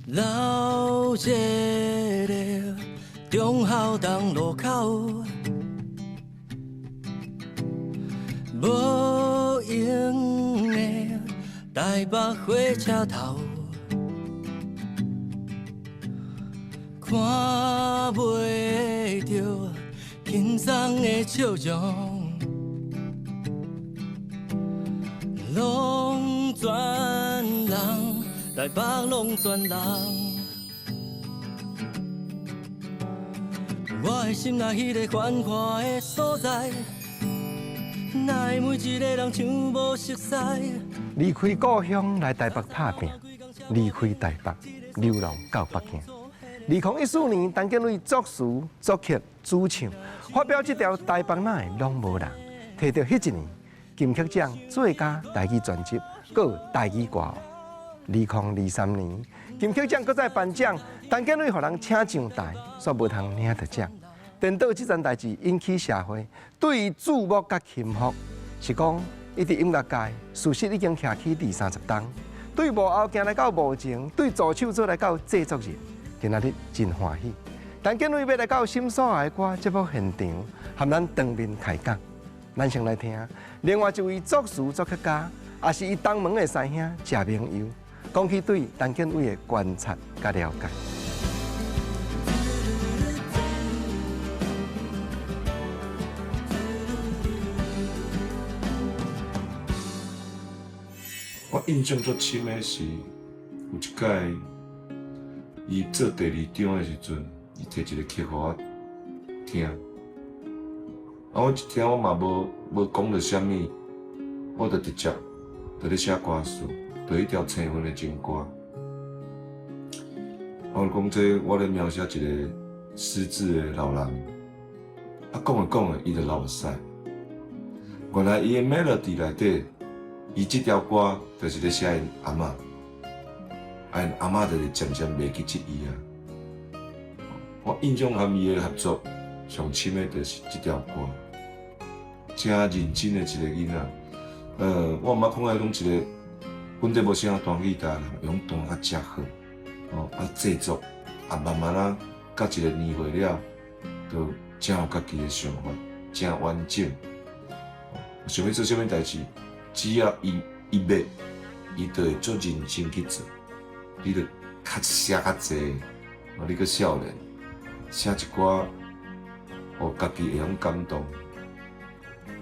老一个中孝东路口，无影的台北火车头，看袂着轻松的笑容，拢全人，台北拢全人。我的心若迄个繁华的所在，哪会每一个人像无熟悉？离开故乡来台北打拼，离开台北流浪到北京。2014年，陈建伟作词、作曲、主唱，发表这条《台北哪会拢无人》，摕到迄一年金曲奖最佳台语专辑，阁有台语歌。2023年，金曲奖阁再颁奖，陈建伟互人请上台，却无通领到奖。颠倒这件代志引起社会对伊注目甲钦服，是讲伊伫音乐界事实已经徛起20-30档，对幕后行来到幕前，对助手做来到制作人，今仔日真欢喜。陈建伟要来到心所爱的歌节目现场，和咱当面开讲。咱先来听另外一位作词作曲家，也是伊东门的师兄谢明佑，讲起对陈建伟的观察甲了解。我印象最深的是，有一届，伊做第2张的时阵，伊摕一个曲互我听。我一听我嘛无讲着啥物，我就直接就咧写歌词，就迄条青春的情歌。我讲这我咧描写一个失智的老人，讲着，伊就流目屎。原来伊的 melody 内底。伊这条歌就是咧写因阿嬷，因阿嬷就是渐渐袂记起伊啊。我印象和伊的合作上深的就是这条歌，真认真的一个囡仔。我毋捌看过拢一个本地无啥弹吉他啦，用弹啊遮好，制作慢慢啊，到一个年岁了，就真有家己的想法，真完整。想要做啥物代志？只要伊要，伊就会足认真去做。你着较写较济，你个少年写一寡，互家己会用感动，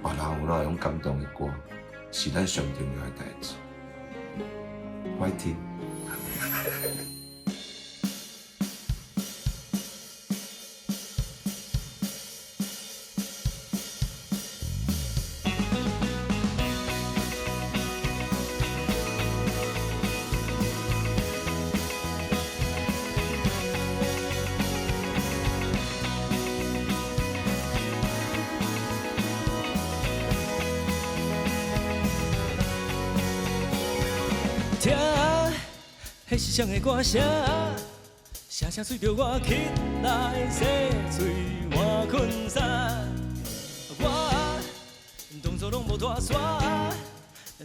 别人有哪会用感动的歌，是咱上重要的代志。Fighting。听，迄是谁的歌声？声声随着我起来洗嘴换困衫。我动作拢无拖沙，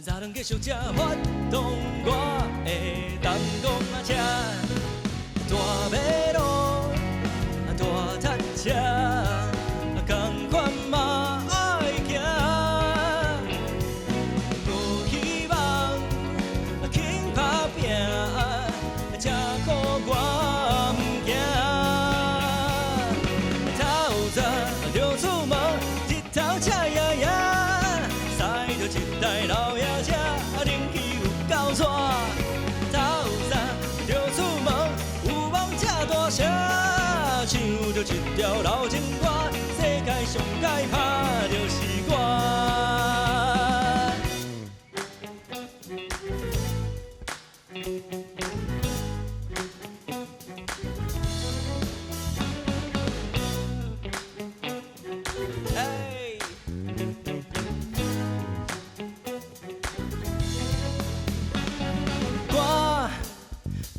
早顿继续吃发动，我会当讲啊车。大马路，大坦车，同款嘛爱行。老爷车，人气有够热，透早就出门，有梦吃大声，唱着一条老情歌，世界上该拍就是我。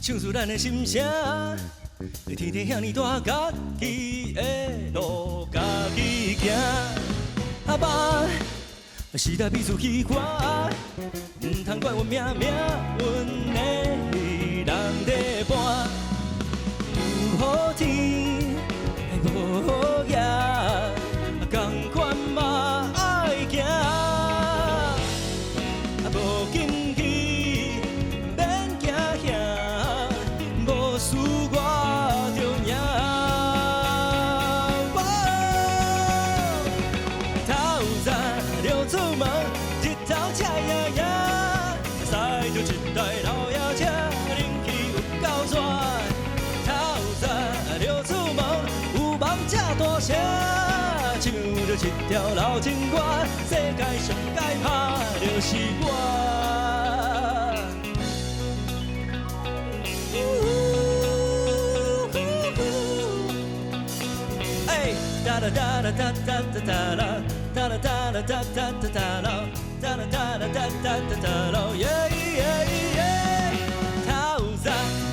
唱出咱的心声，天地遐尼大，家己的路家己行。阿爸，时代比出去看，唔通怪我命运的人在搬。好天，无好夜，同款嘛爱行。无紧去，免惊吓，无事我着赢。透早就出门，日头赤呀呀，驶着一台老爷车，人气有够帅。透早就出门，有梦这大声，唱着一条老情歌，世界上该拍就是我。哒啦哒啦哒哒哒哒啦，哒啦哒啦哒哒哒哒啦，哒啦哒啦哒哒哒哒啦，耶耶耶！透早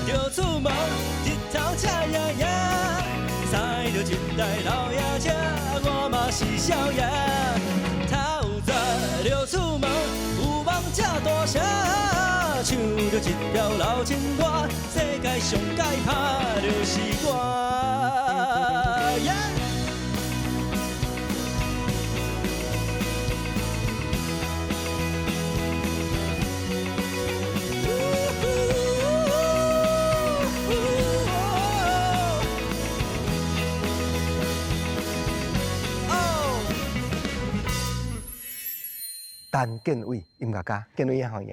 就出门，日头赤呀呀，驶着一台老爷车，我嘛是少爷。透早就出门，有梦这大声，唱着一条老情歌，世界上该拍就是我。陈建伟音乐家，建伟也好嘢。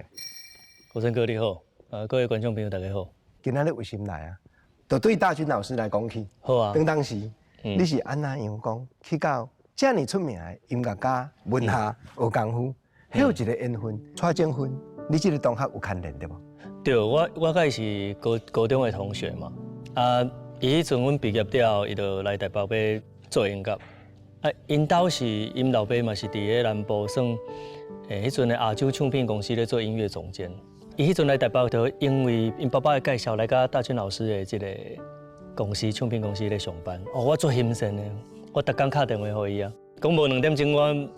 国生哥你好，各位观众朋友大家好。今仔日为什么来啊？就对大军老师来讲起。好啊。当时，你是安那样讲去到这么出名的音乐家文下学功夫，还有一个缘分，蔡正芬，你这个同学有牵连对无？对，我甲伊是高中的同学嘛。伊迄阵阮毕业了后，伊就来台北要做音乐。因兜是因老爸嘛是伫咧南部算。迄阵的亚洲唱片公司咧做音乐总监，伊迄阵来台北，就因为因爸爸的介绍来甲大军老师的这个公司唱片公司咧上班。我做新鲜的，我逐工打电话给伊啊，讲无2点钟我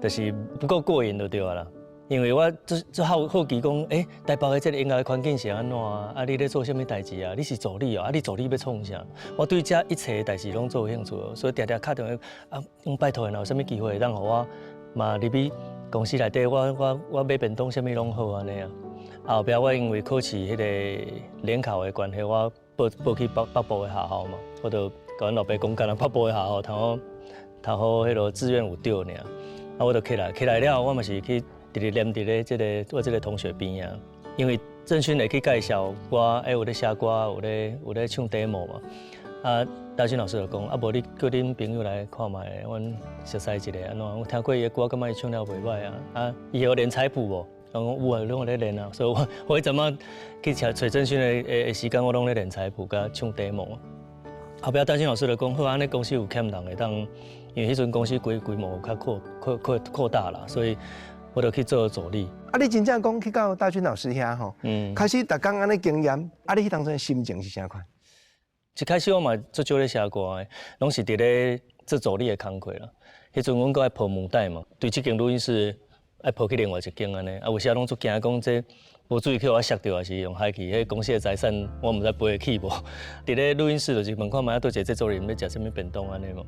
就是不够过瘾就对啊啦。因为我做好奇讲，台北的这个音乐环境是安怎啊？你咧做啥物代志啊？你是助理哦？你助理要创啥？我对这一切代志拢做有兴趣，所以常常打电话拜托，有啥物机会，让我嘛入去。公司内底，我买便当，啥物拢好安尼啊。后壁我因为考试迄个联考的关系，我报去北部的学校嘛，我就甲阮老爸讲，干那北部的学校，头好迄个志愿有着尔。我就起来了，我嘛是去直直念伫咧我这个同学边啊。因为郑勋会去介绍我，有咧写歌，有咧唱 demo 嘛。大军老师就讲，无你叫恁朋友来看卖，阮熟悉一下安怎？我听过伊的歌，感觉伊唱了袂歹啊。伊有练彩谱无？我讲有啊，拢有咧练啊。所以我迄阵仔去找郑勋的时间，我拢咧练彩谱，甲唱 demo。后壁大军老师就讲，好，安尼公司有欠人会当，因为迄阵公司规模有较扩大啦，所以我就去做助理。你真正讲去到大军老师遐吼，开始逐工安尼经验，你迄当阵心情是啥款？一开始我嘛做少咧写歌的，拢是伫咧做助理的工课啦。迄阵阮搁爱铺母带嘛，对即间录音室爱铺去另外一间安尼。有时拢做惊讲这无注意去我摔着，还是用海去。迄公司的财产我毋知赔得起无。伫咧录音室就是问看卖倒一个制作人要食啥物便当安尼嘛。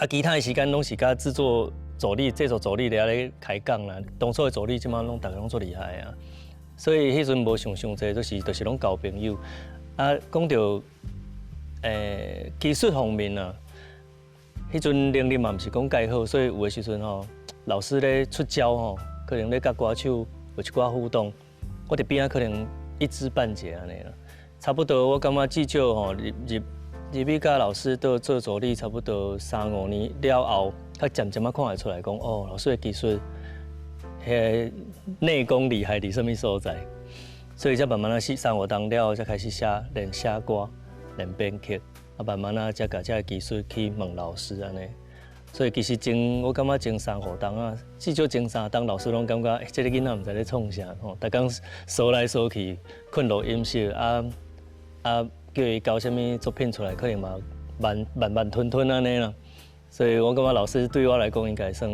其他的时间拢是甲制作助理咧开讲啦。当初的助理即马拢逐个拢足厉害啊。所以迄阵无想济，就是拢交朋友。讲到技术方面啊，迄阵能力嘛毋是讲介好，所以有的时阵吼，老师咧出招吼，可能咧甲歌手有一寡互动，我伫边仔可能一知半解安尼啦。差不多我感觉至少吼入去甲老师做助理，差不多3-5年了后，较渐渐看会出来讲，老师的技术，迄内功厉害伫什么所在，所以才慢慢3-5年了后，才开始练写歌。练编曲，慢慢才甲这技术去问老师安尼。所以其实我感觉前3-5年啊，至少前3年，老师拢感觉，这个囡仔毋知咧创啥吼，逐工搜来搜去，困录音室叫伊交啥物作品出来，可能嘛慢吞安尼啦。所以我感觉老师对我来讲，应该算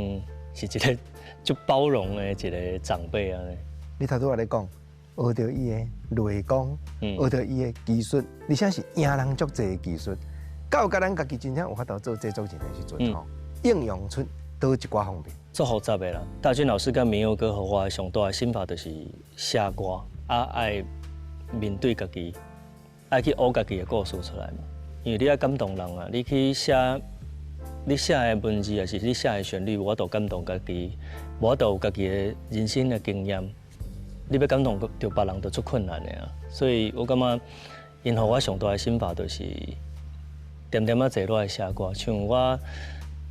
是一个足包容的一个长辈安尼。你头拄仔咧讲，学到伊的内功，学到伊的技术，而且是赢人足侪的技术。到甲咱家己真正有法度做制作人的时阵吼，应用出倒一寡方面。足复杂的啦。大军老师甲民谣歌互我上大的心法就是写歌，爱面对家己，爱去学家己的故事出来嘛。因为你爱感动人啊，你去写你写的文字，也是你写的旋律，我都感动家己，我都有家己的人生的经验。你要感动到别人，就出困难的啊。所以我感觉，因互我上大的心法就是，点点仔坐落来写歌，像我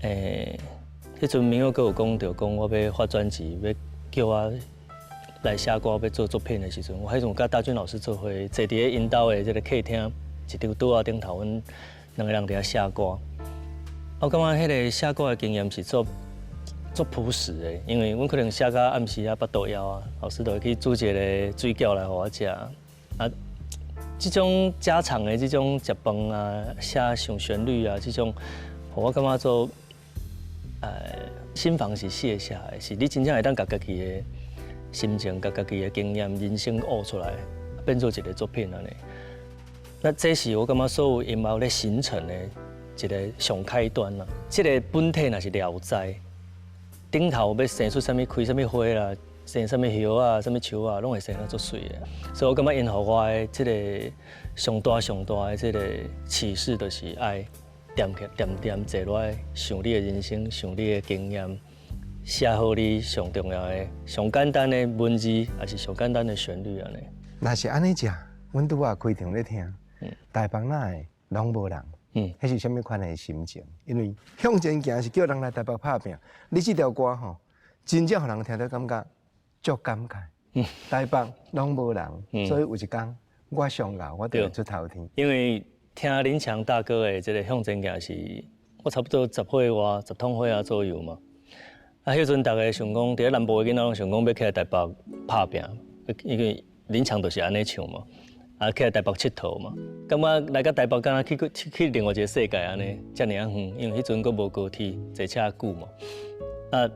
迄阵民谣歌有讲到讲我要发专辑，要叫我来写歌，要做作品的时阵，我迄阵甲大军老师做伙，坐伫咧因兜的这个客厅，一张桌仔顶头，阮两个人伫遐写歌。我感觉迄个写歌的经验是足朴实的，因为阮可能写到暗时啊，腹肚枵啊，老师就会去煮一个水饺来互我食。啊，这种家常的这种食饭啊，写上旋律啊，这种，我感觉做心房是卸下来，是你真正会当甲家己的心情、甲家己的经验、人生悟出来，变做一个作品安尼。那这是我感觉所有音乐咧形成的一个上开端啦。这个本体若是《聊斋》，顶头要生出啥物、开啥物花啦，生啥物叶啊、啥物树啊，拢会生得足水的。所以我感觉因互我的这个上大的这个启示，就是爱点坐落来想你的人生，想你的经验，写好你上重要的、上简单的文字，还是上简单的旋律安尼。若是安尼食，阮拄仔开场咧听，台北哪会拢无人？迄是啥物款的心情？因为向前行是叫人来台北拍拼，你这条歌吼，真正互人听到感觉足感慨。台北拢无人，所以有一天我上楼，我就会出头天。因为听林强大哥的这个向前行是，我差不多10岁外、10通岁啊左右嘛。啊，迄阵大家想讲，伫咧南部的囡仔拢想讲要起来台北拍拼，因为林强就是安尼唱嘛。啊，起来台北佚佗嘛，感觉来到台北，敢若去另外一个世界安尼，遮尔啊远，因为迄阵佫无高铁，坐车久嘛。啊，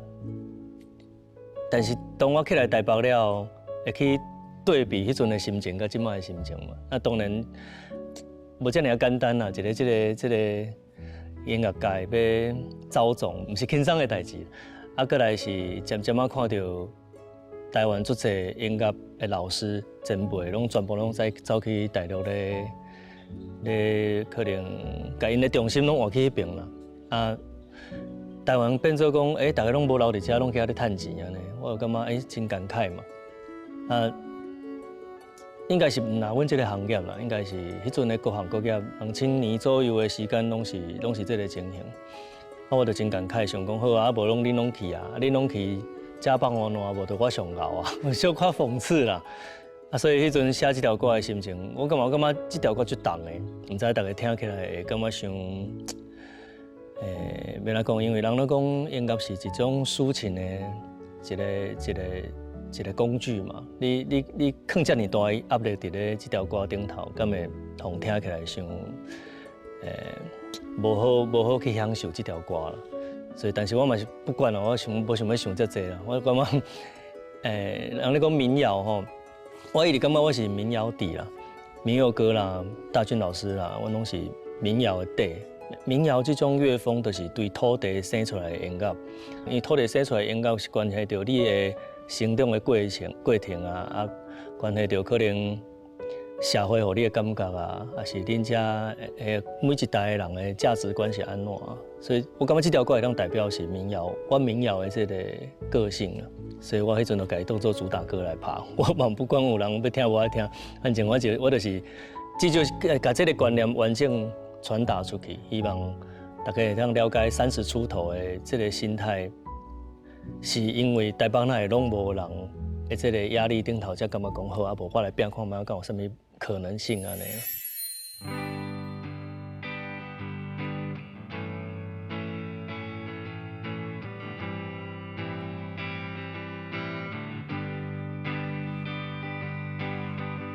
但是当我起来台北了，会去对比迄阵的心情，甲即摆的心情嘛。啊，当然无遮尔啊简单啦，一个音乐界要走总，毋是轻松的代志。啊，过来是渐渐啊看到。台湾足侪音乐的老师前辈，全部拢走去大陆咧可能甲因的重心拢换去迄边啦。啊，台湾变做讲，大家拢无留伫遮，拢去遐咧趁钱安尼，我就感觉真感慨嘛。啊，应该是毋拿阮这个行业啦，应该是迄阵的各行各业，2000年左右的时间拢是这个情形。啊，我就真感慨，想讲好啊，无拢恁拢去啊，恁拢去。家放我烂，无就我上熬啊，小可讽刺啦。啊，所以迄阵写这条歌的心情，我感觉这条歌最重的，毋知大家听起来会感觉像，要来讲，因为人咧讲音乐是一种抒情的一个工具嘛。你放遮尔大的压力伫咧这条歌顶头，敢会互听起来像，无好去享受这条歌啦。所以，但是我嘛是不管啦，我无想要想遮济啦。我感觉，人咧讲民谣吼，我一直感觉我是民谣底啦，民谣歌啦，大军老师啦，我拢是民谣的底。民谣这种乐风，就是对土地生出来的音乐，因为土地生出来的音乐是关系到你的成长的过程啊，关系到可能社会互你的感觉啊，还是恁遮每一代的人的价值观是安怎啊？所以我感觉这条歌会当代表是民谣，我民谣的这个个性啊，所以我迄阵就家己当做主打歌来拍。我嘛不管有人要听无爱听，反正我就是至少把这个观念完整传达出去，希望大家会当了解30出头的这个心态，是因为台北那会拢无人的这个压力顶头，才感觉讲好啊，无我来变看卖，敢有啥物可能性安尼。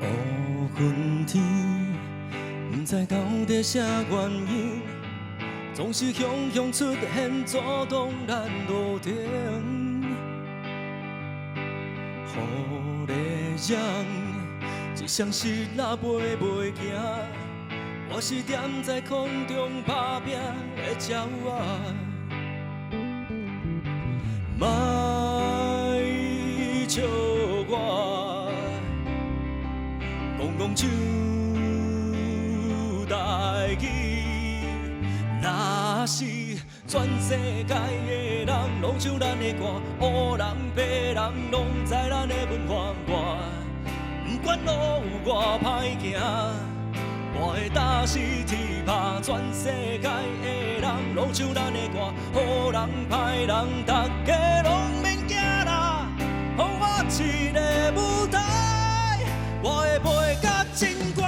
乌云天，不知到底啥原因，总是汹涌出现，阻挡咱路程。雨的人，一双翅若飞袂行，我是踮在空中打拼的鸟仔。莫笑我，讲唱台语，若是全世界的人拢唱咱的歌，黑人白人拢知咱的文化歌。不管路有偌歹行，我会打死铁打，全世界的人拢唱咱的歌，好人歹人，大家拢免惊啦，予我一个舞台，我会飞到真悬。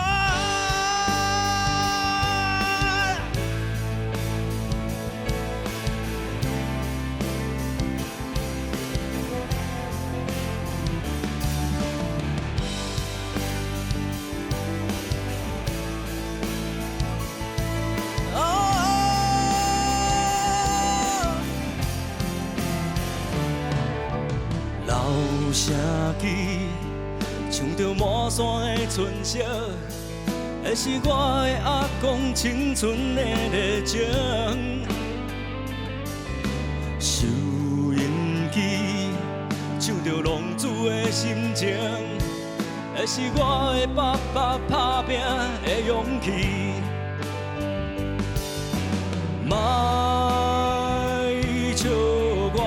声机唱着满山的春色，那是我的阿公青春的热情。收音机唱着浪子的心情，那是我的爸爸打拼的勇气。莫笑我，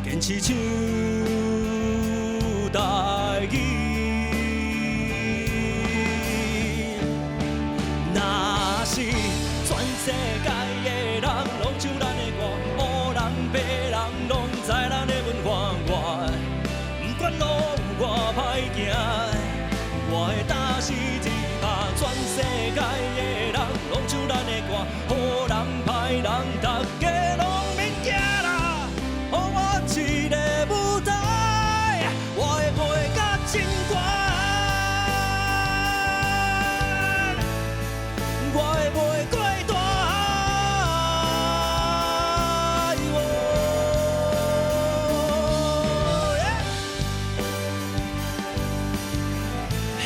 坚持唱台语。若是全世界的人拢唱咱的歌，黑人白人拢知咱的文化歌。不管路有偌歹行，我会打死铁打，全世界的人拢唱咱的歌，好人歹人，大家拢免惊啦，予我一个舞台，我会飞到真悬，我会飞过大海。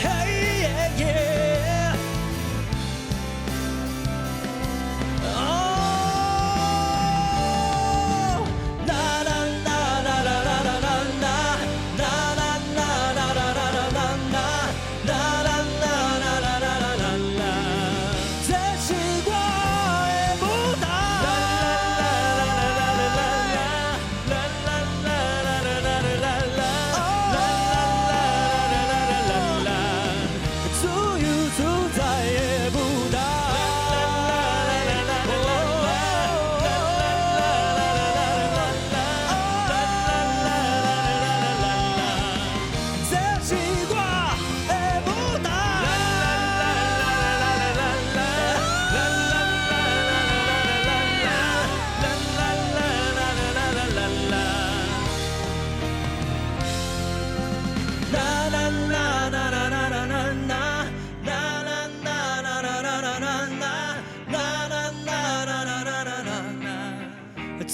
Hey yeah yeah， 哦，啦啦啦啦啦啦啦啦啦，啦啦啦啦啦啦啦啦啦，啦啦啦啦啦啦啦啦啦，这是我的舞台。啦啦啦啦啦啦啦，啦啦啦啦啦啦啦啦，啦啦啦啦啦啦啦，自由自在的舞台。这是我的舞台。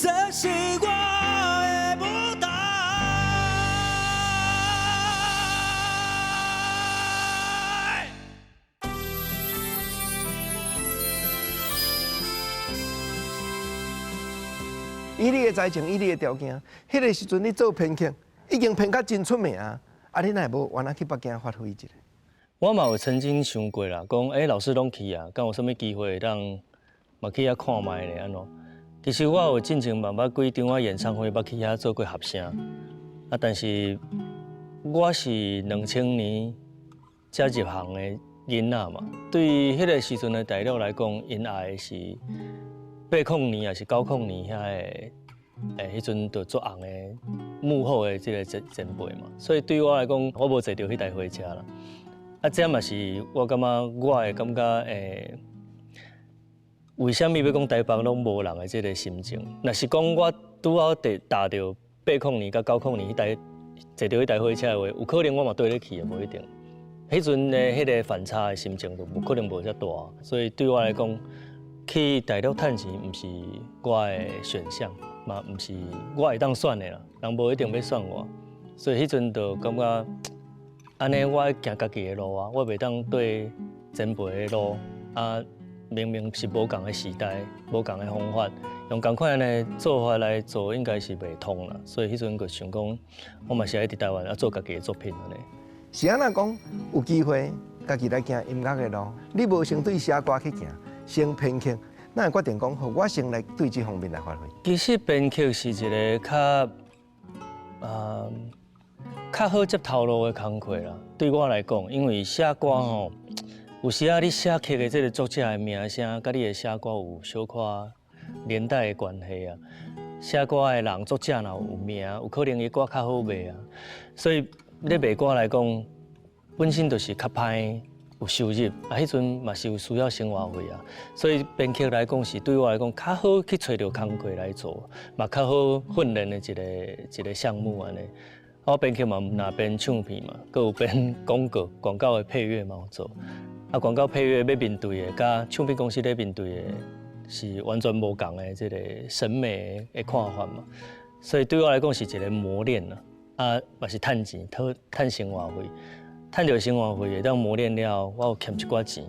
这是我的舞台。以你的才情，以你的条件，迄个时阵你做编剧，已经编甲真出名啊！啊，你哪会无原来去北京发挥一下？我嘛有曾经想过啦，讲老师拢去啊，敢有啥物机会让嘛去遐看卖咧安怎？其实我有进前嘛捌几场演唱会，捌去遐做过合声，啊，但是我是2000年才入行的囡仔嘛，对于迄个时阵的大陆来讲，因爱的是80年还是90年遐个，迄阵就做红的幕后的这个前辈嘛，所以对于我来讲，我无坐到迄台火车啦。啊，这嘛是我感觉我会感觉为什么要讲台北拢无人的这个心情？若是讲我拄好踏到80年甲90年坐到迄台火车的话，有可能我嘛对得去，无一定。迄阵的迄个反差的心情就无可能无遮大，所以对我来讲，去大陆趁钱毋是我的选项，嘛毋是我会当选的啦，人无一定要选我。所以迄阵就感觉，安尼我行家己的路啊，我袂当对前辈的路啊，明明是无共的时代，无共的方法，用同款的做法来做，应该是袂通啦。所以迄阵就想讲，我嘛是爱伫台湾啊做家己的作品安尼。是安那讲，有机会家己来行音乐的路，你无先对写歌去行，先编曲，咱会决定讲，好，我先来对这方面来发挥。其实编曲是一个较好接头路的工课啦。对我来讲，因为写歌吼，有时啊你写曲的这个作者的名声，甲你的写歌有小可连带的关系啊。写歌的人作者若有名，有可能伊歌较好卖啊。所以咧卖歌来讲，本身就是较歹有收入，迄阵嘛是有需要生活费啊。所以编曲来讲是对我来讲较好去找到工课来做，嘛较好训练的一个项目安尼。我编曲嘛若编唱片嘛，佮有编广告的配乐嘛有做。啊，广告配乐要面对的，甲唱片公司咧面对的是完全无共的这个审美的看法嘛。所以对我来讲是一个磨练啦。啊，嘛是趁钱，趁生活费，趁着生活费会当磨练了，我有欠一寡钱。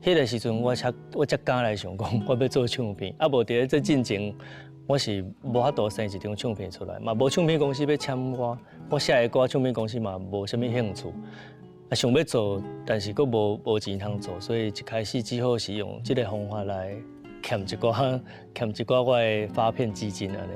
迄个时阵我才敢来想讲，我要做唱片。啊，无伫这进前，我是无法度生一张唱片出来，嘛无唱片公司要签我写的歌，唱片公司嘛无啥物兴趣。啊，想要做，但是佫无钱通做，所以一开始只好是用这个方法来欠一寡我的发片基金安尼。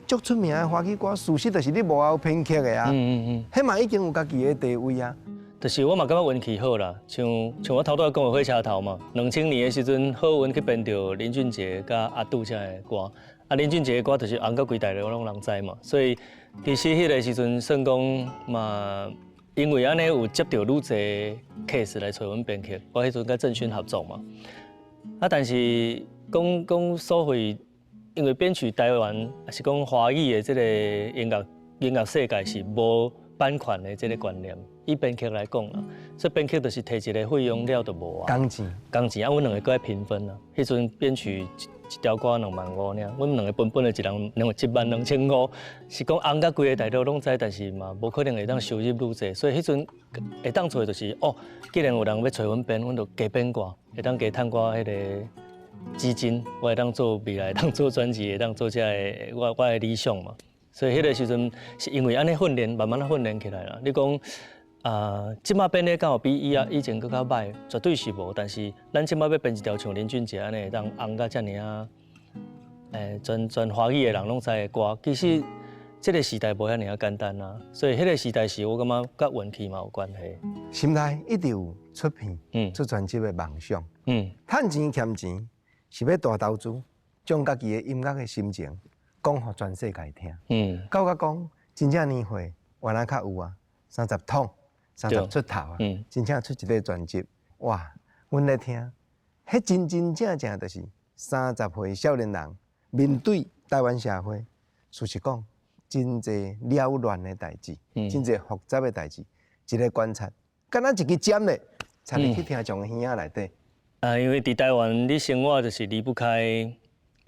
足出名的华语歌，事实就是你幕后编曲的啊。迄嘛已经有家己的地位啊。就是我嘛感觉运气好啦，像我头拄讲的火车头嘛，2000年的时阵，好运去编着林俊杰甲阿杜这的歌。啊，林俊杰的歌就是红到规大陆拢人知嘛，所以其实迄个时阵算讲嘛，因为安尼有接到愈侪 case 来找阮编曲，我迄阵甲郑勋合作嘛。啊，但是讲所谓。因为编曲台湾也是讲华语的这个音乐世界是无版权的这个观念，以编曲来讲啦，所以编曲就是摕一个费用了就无啊。工钱啊，阮两个搁爱平分啊。迄阵编曲一条歌25000尔，阮两个本的一人12500，是讲红甲规个大陆拢知，但是嘛无可能会当收入愈济，所以迄阵会当做的就是既然有人要找阮编，阮就加编歌，会当加趁我迄个。基金，我会当做未来，当做专辑，会当做这个我的理想嘛。所以迄个时阵是因为安尼训练，慢慢训练起来啦。你讲即马编的敢有比以前更较歹？绝对是无。但是咱即马要编一条像林俊杰安尼，会当红到遮尔啊，全华语的人拢知的歌，其实这个时代无遐尔简单啊。所以迄个时代是我感觉甲运气嘛有关系。心内一直有出片、出专辑的梦想。趁钱欠钱。是要大投资，将家己的音乐的心情讲互全世界听。到甲讲，真正年岁原来较有啊，30桶，30出头啊，真正出一个专辑，哇！阮咧听，迄真正就是30岁少年人面对台湾社会，事实讲，真侪缭乱的代志，真侪复杂的代志，一个观察，敢若一支针咧，插入去听众的耳仔内底。因为伫台湾，你生活就是离不开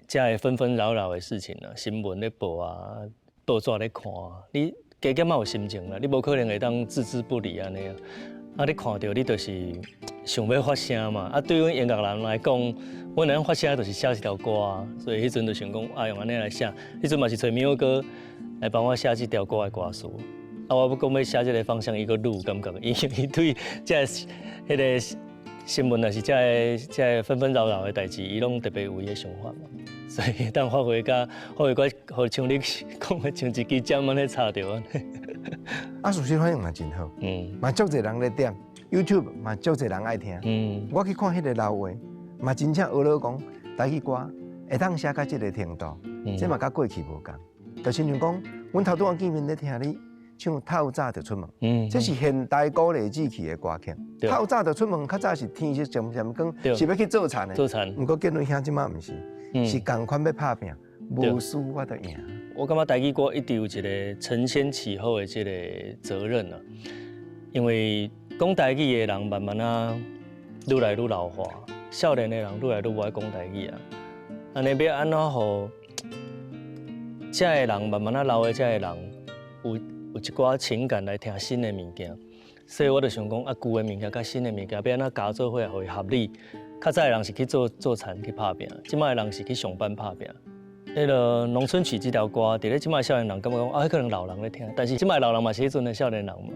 这个纷纷扰扰的事情啦，新闻咧报啊，报纸咧看啊，你加减嘛有心情啦，你无可能会当置之不理安尼啊。啊，你看到你就是想要发声嘛。啊，对阮音乐人来讲，阮能发声就是写一条歌啊，所以迄阵就想讲用安尼来写。迄阵嘛是找民谣哥来帮我写这条歌的歌词。啊，我要讲要写这个方向，伊个愈感觉，因为伊对这迄个。新闻也是这纷纷扰扰的代志，伊拢特别有伊的想法嘛，所以当发挥互像你讲的像一支针安尼插着安尼。啊，事实反应嘛真好，嘛足侪人咧点 ，YouTube 嘛足侪人爱听。我去看迄个老话，嘛真正学了讲台语歌会当写到这个程度，这嘛甲过去无共。就是像讲，阮头拄仔见面咧听你。唱透早就出门，这是现代鼓励志气的歌曲。透早就出门，较早是天色渐渐光，是要去做田的。做田。不过建伟兄即马毋是，是共款要拍拼，无输我就赢。我感觉台语歌一直有一个承先启后的这个责任啊，因为讲台语的人慢慢啊愈来愈老化，少年的人愈来愈无爱讲台语啊。安尼要安怎好？这个人慢慢啊老的这个人。有一寡情感来听新的物件，所以我就想讲啊，旧的物件甲新的物件要安怎加做伙，互伊合理。较早的人是去做田去拍拼，即摆的人是去上班拍拼。迄个农村曲这条歌，伫咧即摆少年人感觉讲啊，可能老人咧听，但是即摆老人嘛是迄阵的少年人嘛，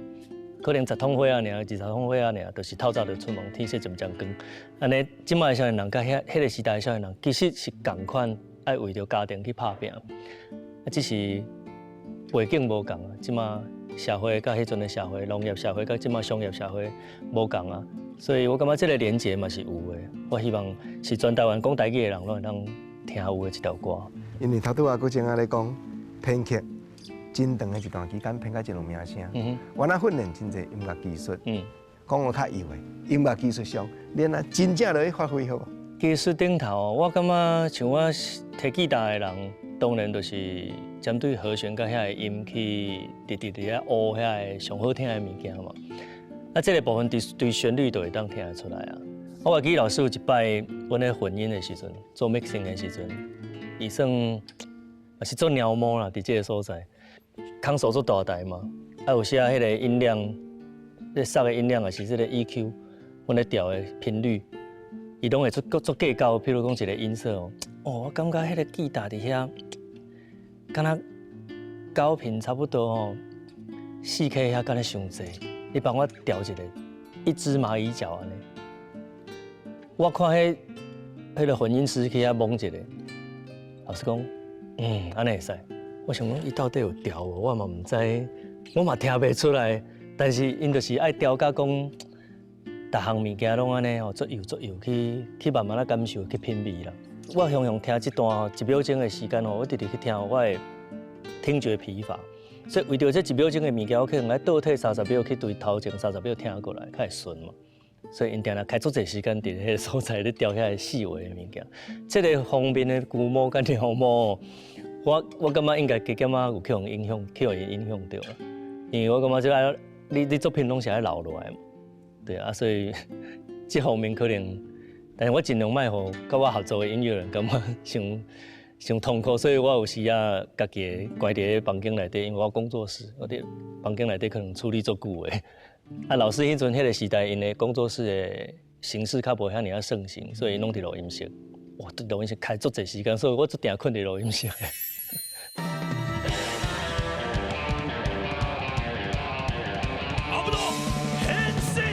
可能10通岁啊尔，20通岁啊尔，就是透早就出门，天色渐渐光。安尼，即摆的少年人甲迄个时代的少年人，其实是共款爱为着家庭去拍拼，只是背景无共啊。即摆社会甲迄阵的社会，农业社会甲即摆商业社会无共啊。所以我感觉这个连结嘛是有的，我希望是全台湾讲台语的人拢会当听有的一条歌。因为头拄啊，佫正咧讲编曲，真长的一段期间编到一路名声。我那训练真侪音乐技术，讲我较有的音乐技术上，恁啊真正落去发挥好。技术顶头，我感觉像我摕吉他的人，当然就是针对和弦甲遐个音去直直咧学遐个上好听的物件嘛。啊，这个部分对旋律就会当听得出来啊。我还记得老师有一摆，阮咧混音的时阵，做 mixing 的时阵，伊算也是做鸟毛啦，伫这个所在，空手做大台嘛，啊有些迄个音量，咧塞的音量也是这个 EQ， 阮咧调的频率，伊拢会做计较，譬如讲一个音色哦，我感觉迄个吉他伫遐，敢若高频差不多哦，4K 遐敢若伤济。你帮我调一个1只蚂蚁脚安尼，我看迄个混音师去遐摸一个，老师讲，安尼会使。我想讲，伊到底有调无？我嘛唔知，我嘛听袂出来。但是因就是爱调甲讲，逐项物件拢安尼哦，做油去慢慢啊感受去品味啦。我常常听这段1秒钟的时间哦，我直直去听，我会听觉疲乏。所以为着这1秒钟的物件，我可能来倒退30秒去对头前30秒听过来，较会顺嘛。所以因定定开足侪时间伫迄个所在咧调遐个细微的物件。这个方面的鼓毛甲鸟毛，我感觉应该加减啊有去互影响到啦。因为我感觉这个你作品拢是爱留落来嘛，对啊，所以这方面可能，但是我尽量卖互甲我合作的音乐人感觉上痛苦，所以我有时啊，家己关伫房间内底，因为我工作室，我伫房间内底可能处理足久的。啊，老师迄阵迄个时代，因的工作室的形式较无遐尔盛行，所以拢伫录音室。哇，录音室开足侪时间，所以我一定困伫录音室的。差不多，変身。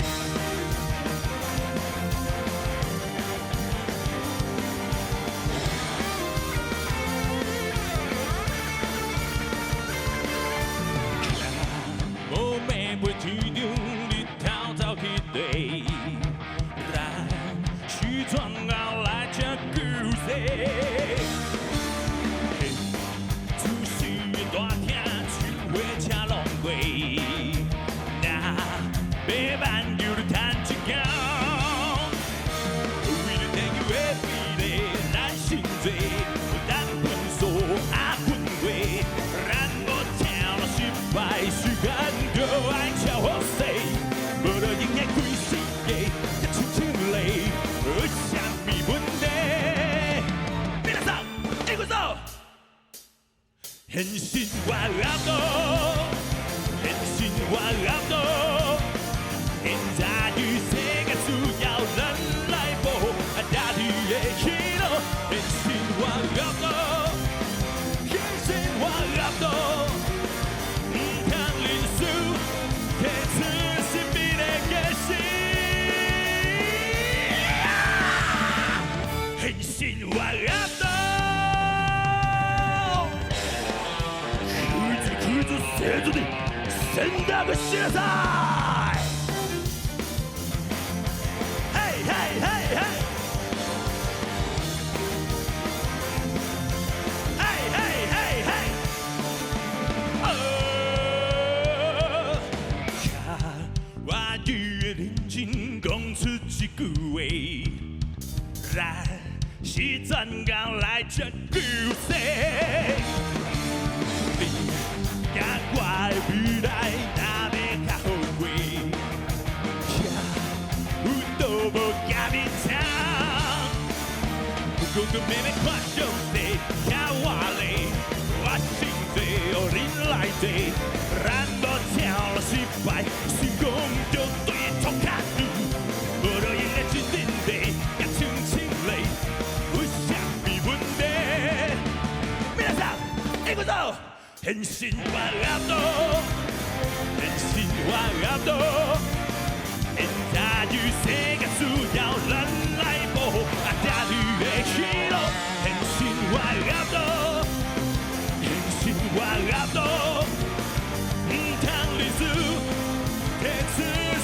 変身はアウト変身はアウト現在生活要人来搏大地的ヒーロー変身はアウト変身はアウト不看领数可自信比的決心変身はアウトせずに選択しなさいヘイヘイヘイヘイヘイヘイヘイヘイ跨越人群共此之贵来是站岗来这故事甲我的未来哪要较好过？有倒无假面墙，不讲个妹妹看上帝，听我嘞，我心醉，哦，恁来坐，変身はラッド変身はラッドエンターニュー生活要人来保护当たるヒーロー変身はラッド変身はラッド単立鉄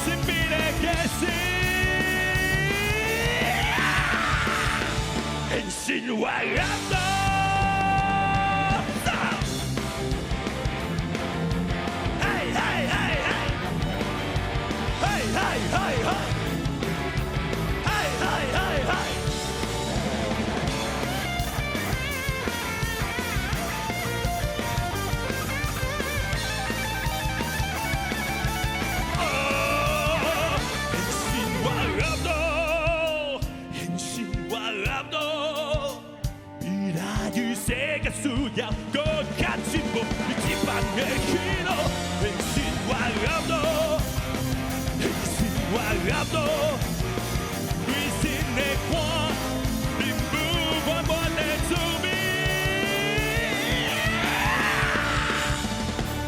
神秘で決心変身はラッド要够看清我一般的ヒーロー変身はラッド変身はラッド内心的光并不缓缓的注明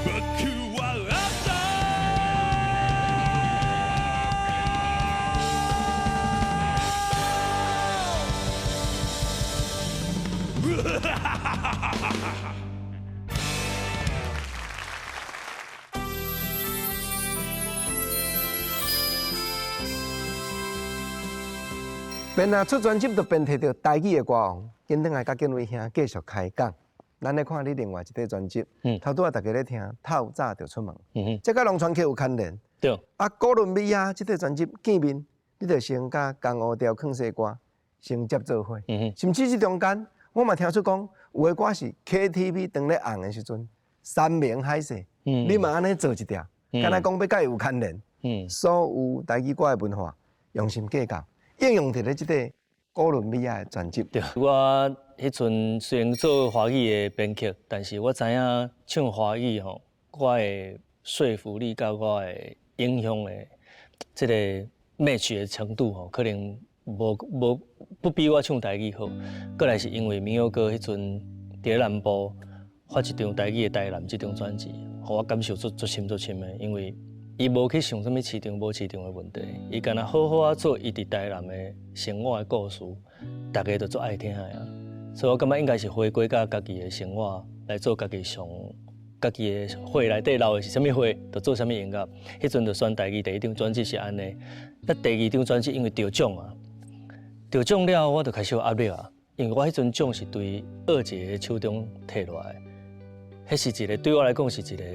僕はラッド边啊出专辑就边摕到台语的歌王，今天来甲建伟兄继续开讲。咱来看你另外一张专辑，头拄仔大家咧听，透早就出门，这甲龙川溪有牵连。对。啊，哥伦比亚这张专辑见面，你就先甲江湖调坑西歌先接做伙，甚至这中间我嘛听说讲，有的歌是 KTV 当咧红的时阵，山明海誓，你嘛安尼做一条，敢若讲要甲伊有牵连，所有台语歌的文化用心计较。应用伫咧即个哥伦比亚的专辑。对，我迄阵虽然做华语的编曲，但是我知影唱华语吼，我的说服力甲我的影响的即个 match 的程度吼，可能不比我唱台语好。过来是因为民谣哥迄阵伫咧南部发一张台语的台南即张专辑，互我感受足深的，因为。伊无去想啥物市场无市场的问题，伊干那好好啊做伊伫台南的生活的故事，大家都足爱听的啊。所以我感觉应该是回归到家己的生活来做家己家己的花内底留的是啥物花，就做啥物音乐。迄阵就选台语第一张专辑是安尼，那第二张专辑因为得奖啊，得奖了我就开始有压力啊，因为我迄阵奖是对二姐的手中摕落来，迄是一个对我来讲是一个。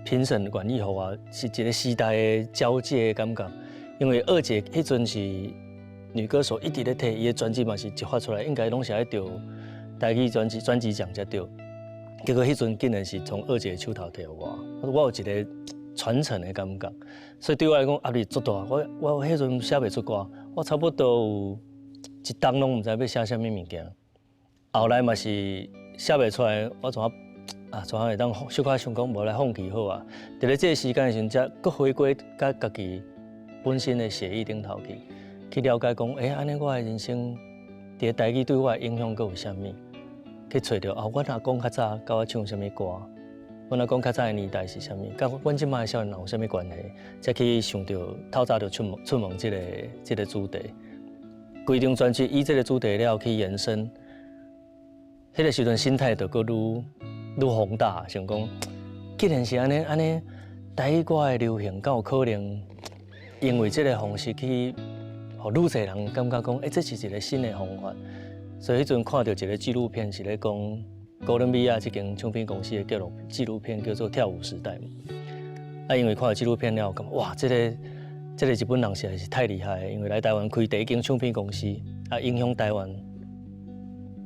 评审愿意互我是一个时代的交界的感觉，因为二姐迄阵是女歌手，一直咧摕伊的专辑嘛是一发出来，应该拢是爱得台语专辑奖才对。结果迄阵竟然是从二姐手头摕互我有一个传承的感觉，所以对我来讲压力足大。我迄阵写袂出歌，我差不多有一冬拢毋知要写啥物物件。后来嘛是写袂出来，我怎会当小可想讲无来放弃好啊？伫咧这个时间的时阵，才搁回归甲家己本身的写意顶头去了解讲，安尼我的人生伫咧台语对我的影响搁有啥物？去找着阮阿公较早甲我唱啥物歌，阮阿公较早的年代是啥物？甲阮即摆的少年人有啥物关系？才去想着透早就出门这个主题，规张专辑以这个主题了去延伸，迄个时阵心态就搁愈宏大，想讲，既然是安尼，台语歌的流行，敢有可能因为这个方式去，互愈侪人感觉讲，这是一个新的方法。所以迄阵看到一个纪录片，是咧讲哥伦比亚这间唱片公司的纪录片叫做《跳舞时代》嘛。因为看到纪录片了，感觉哇，这个日本人实在是太厉害，因为来台湾开第一间唱片公司，影响台湾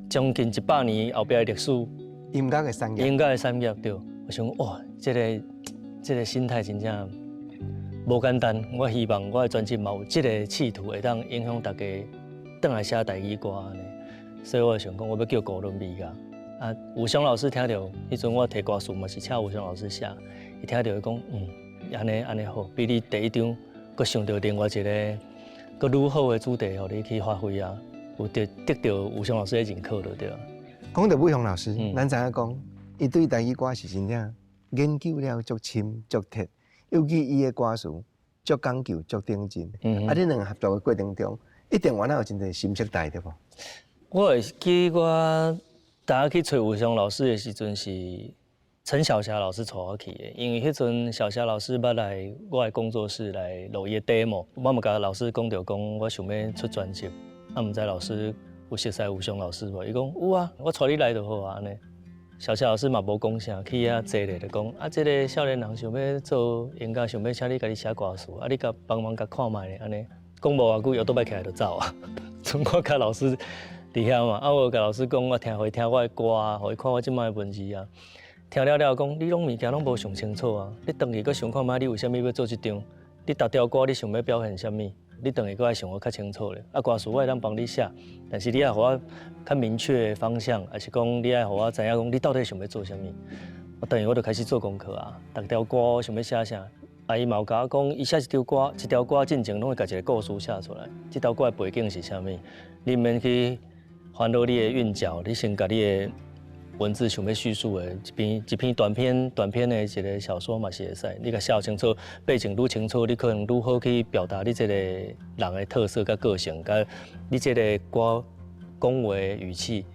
将近100年后壁的历史。音乐的产业，对，我想哇，这个心态真正无简单。我希望我的专辑嘛有这个企图，会当影响大家，转来写台语歌安尼。所以我想讲，我要叫哥伦比亚。吴翔老师听到，迄阵我提歌词嘛是请吴翔老师写，伊听到伊讲，安尼好，比你第一张，佮想到另外一个，佮愈好的主题，互你去发挥啊，有得到吴翔老师的认可就对了。讲到武雄老师，咱知影讲，伊对台语歌是真正研究了足深足铁，尤其伊的歌词足讲究足顶真。啊，你两个合作的过程中，一定原来有真侪心色带对无？我会记我大家去找吴雄老师的时阵是陈小霞老师带我去的，因为迄阵小霞老师捌来我的工作室来录伊的 demo， 我嘛甲老师讲着讲我想要出专辑，啊，毋知老师有熟悉吴雄老师无？伊讲有啊，我带你来就好啊安尼。小霞老师嘛无讲啥，去遐坐咧就讲啊，即个少年人想要做音乐，想要请你家己写歌词，啊，你甲帮忙甲看卖咧安尼。讲无偌久，摇倒摆起来就走啊，剩我甲老师。伫遐嘛，啊，我甲老师讲，我听我的歌啊，互伊看我即摆的文字啊，听了讲，你拢物件拢无想清楚啊，你回去搁想看觅你为虾米要做即张，你逐条歌你想要表现啥物，你回去搁爱想我较清楚咧。啊，歌词我会当帮你写，但是你爱互我较明确的方向，还是讲你爱互我知影讲你到底想要做啥物。我等于我就开始做功课啊，逐条歌我想要写啥。啊，伊嘛有甲我讲，伊写一条歌进前拢会甲一个故事写出来，即条歌的背景是啥物，你免去。烦恼你的韵脚，你先把你的文字想要叙述的一篇短篇的一个小说嘛是会使，你甲写清楚，背景愈清楚，你可能愈好去表达你这个人的特色甲个性，甲你这个歌讲话的语气，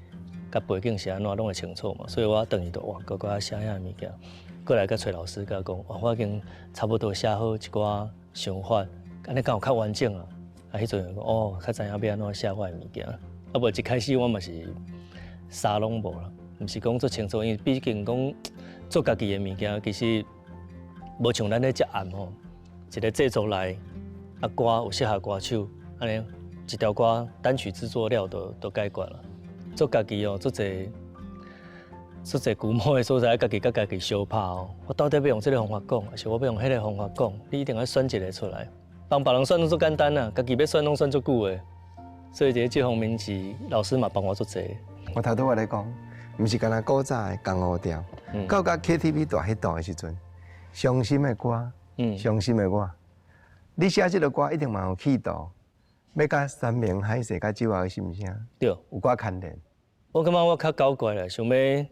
甲背景是安怎拢会清楚嘛。所以我等于都哇，搁写遐物件，过来甲找老师甲讲，哇，我已经差不多写好一寡想法，安尼敢有较完整啊？啊，迄阵讲哦，较知影要安怎写我的物件。啊，无一开始我嘛是啥拢无啦，毋是讲做清楚，因为毕竟讲做家己的物件，其实无像咱咧接案吼，一个制作来啊歌有适合歌手，安尼一条歌单曲制作了都解决了。做家己哦，做者规模的所在，家己甲家己相拍哦。我到底要用这个方法讲，还是我要用迄个方法讲？你一定要选一个出来，帮别人选拢足简单啊，家己要选拢选足久的。所以这方面是老师嘛帮我做这。我头拄我咧讲，毋是干那古早的江湖调，到甲 KTV 大迄档的时阵，伤心的歌，伤心的我，你写这个歌一定嘛有气度，要甲山明海誓甲酒后的心声，对，有寡牵连。我感觉我较搞怪啦，想要人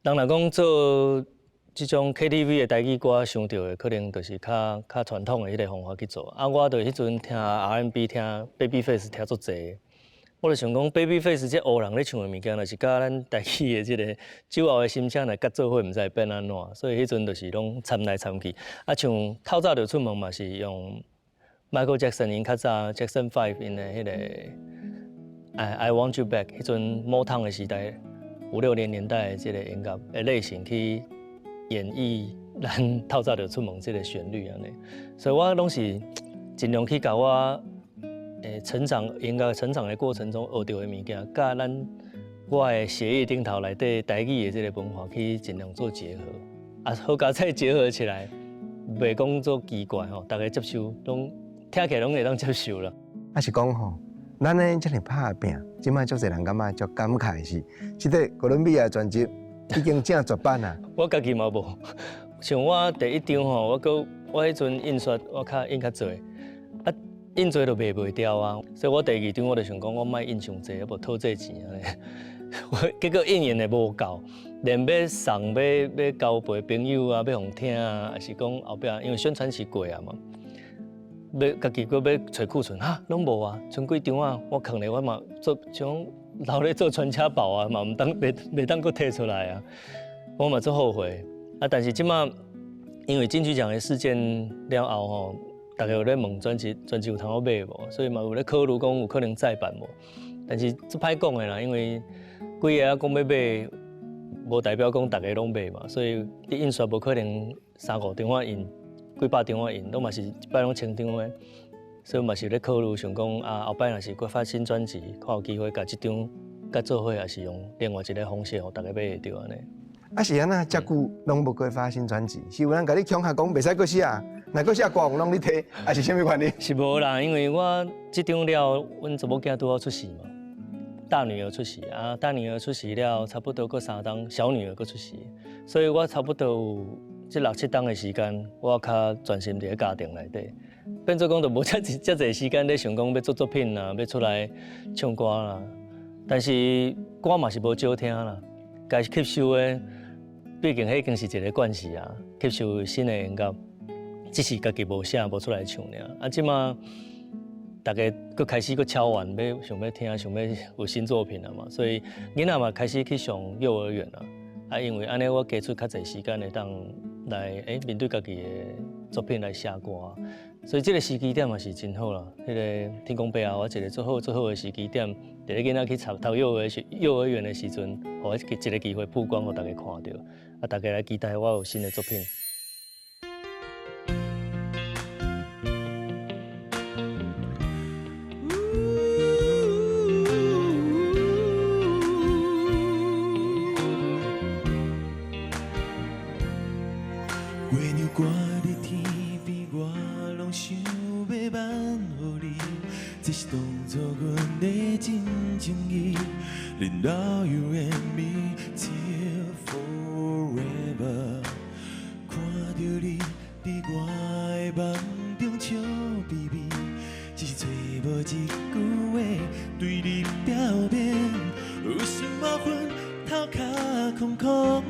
若讲做这种 KTV 的台语歌，想到的可能就是较传统的迄个方法去做。啊，我就迄阵听 R&B， 听 Babyface 听足济，我就想讲 Babyface 这黑人咧唱的物件，就是甲咱台语的这个酒后的心声来甲做伙，毋知变安怎。所以迄阵就是拢掺来掺去。啊，像透早就出门嘛，是用 Michael Jackson 因较早 Jackson 5因的迄个I Want You Back， 迄阵Motown的时代，5、6年代的这个音乐的类型去。演绎咱透早就出门这个旋律安尼，所以我拢是尽量去甲我成长音乐成长的过程中学到的物件，甲咱我的血液顶头内底台语的这个文化去尽量做结合，啊，好加再结合起来，袂讲做奇怪吼，大家接受拢听起来拢会当接受啦。啊是讲吼，咱呢遮尔拍拼，即摆足侪人感觉足感慨的是，即个哥伦比亚专辑。已经正绝版啊！我家己嘛无，像我第一张吼，我迄阵印刷我印较济，啊印济就卖袂掉啊，所以我第二张我就想讲，我莫印伤济，要无讨这钱安尼。结果印的无够，连要送要交陪朋友啊，要互听啊，还是讲后壁因为宣传期过啊嘛，要家己搁要找库存哈，拢无啊，剩几张啊，我扛咧我嘛做像。留咧做传家宝啊，嘛袂当搁摕出来啊，我嘛做后悔啊。但是即马因为金曲奖的事件了后吼，大家有咧问专辑有通好买无，所以嘛有咧考虑讲有可能再版无。但是做歹讲的啦，因为几个讲要买，无代表讲大家拢买嘛，所以你印刷无可能3、5张仔印，几百张仔印，拢嘛是一摆拢千张的。所以嘛是咧考虑，想讲啊，后摆若是搁发新专辑，看有机会甲即张甲做伙，也是用另外一个方式，互大家买会到安尼。啊是安那，遮久拢无过发新专辑，是有人甲你恐吓讲袂使搁写，若搁写歌红拢你摕，还是啥物原因？是无啦，因为我即张了，阮查某囝拄好出世嘛，大女儿出世啊，大女儿出世了，差不多搁3档，小女儿搁出世，所以我差不多有即6、7档的时间，我较专心伫咧家庭内底。变做讲，就无遮侪时间咧想讲要做作品啦，要出来唱歌啦。但是歌嘛是无少听啦，该吸收的毕竟迄已经是一个惯势啊，吸收新的音乐，只是家己无写无出来唱尔。啊，即马大家佫开始佫敲完，想要听，想要有新作品了嘛，所以囡仔嘛开始去上幼儿园了。啊，因为安尼我加出较侪时间会当来面对家己的作品来写歌，所以这个时机点嘛是真好啦。迄个天公伯啊，我一个最好的时机点，伫咧囡仔去读幼儿园的时阵，互我一个机会曝光，互大家看到，啊，大家来期待我有新的作品。月亮挂在天边，我拢想要挽予你。这是当作阮的真情意。Then now you and me till forever。看到你伫我的梦中笑眯眯，只是找无一句话对你表明。有心无魂，头壳空空。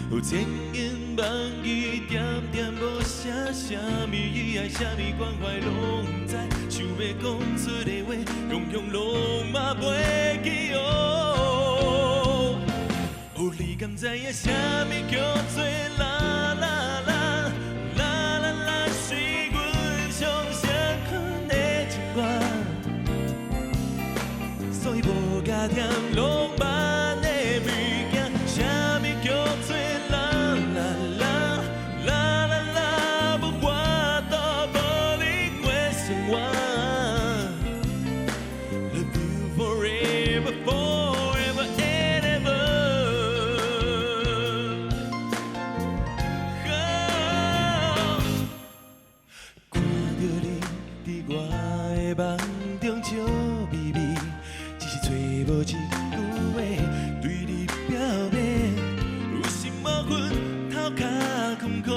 有千言万语，点点无写，啥物意爱，啥物关怀拢不知，想要讲出的话，样样拢嘛袂记哦。哦，你敢知影啥物叫做啦啦啦啦啦啦，是阮上常困的情歌，所以无加添浪漫的物件，啥物叫做？梦中笑眯眯，只是找无一句话对你表明。有心无魂，头壳空空。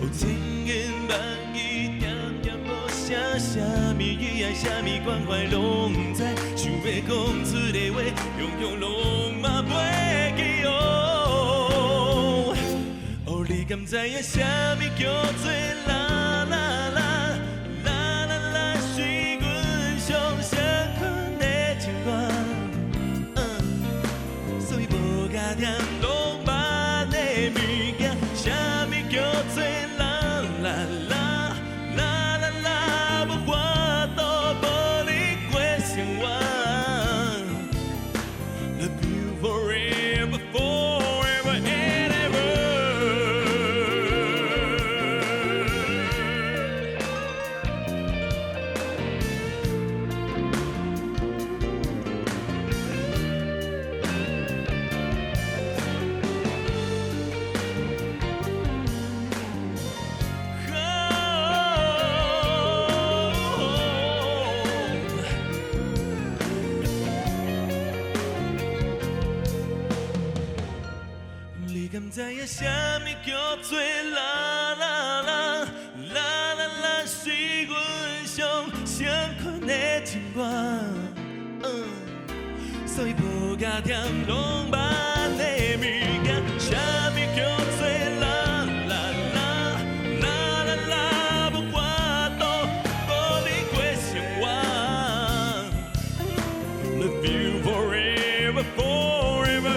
有千言万语，点点无写，啥物意爱，啥物关怀拢不知，想要讲出的话，样样拢嘛袂记哦。哦，你敢知影啥物叫做啦啦啦？加添浪漫的物件，啥物叫做啦啦啦啦啦啦，无法度无你过生活。Love you forever, forever and ever。知影啥物叫做啦啦啦啦啦啦，是阮上常困的情歌，所以无加添浪漫的物件，啥物叫做啦啦啦啦啦啦，无法度无你过生活。Love you forever, forever。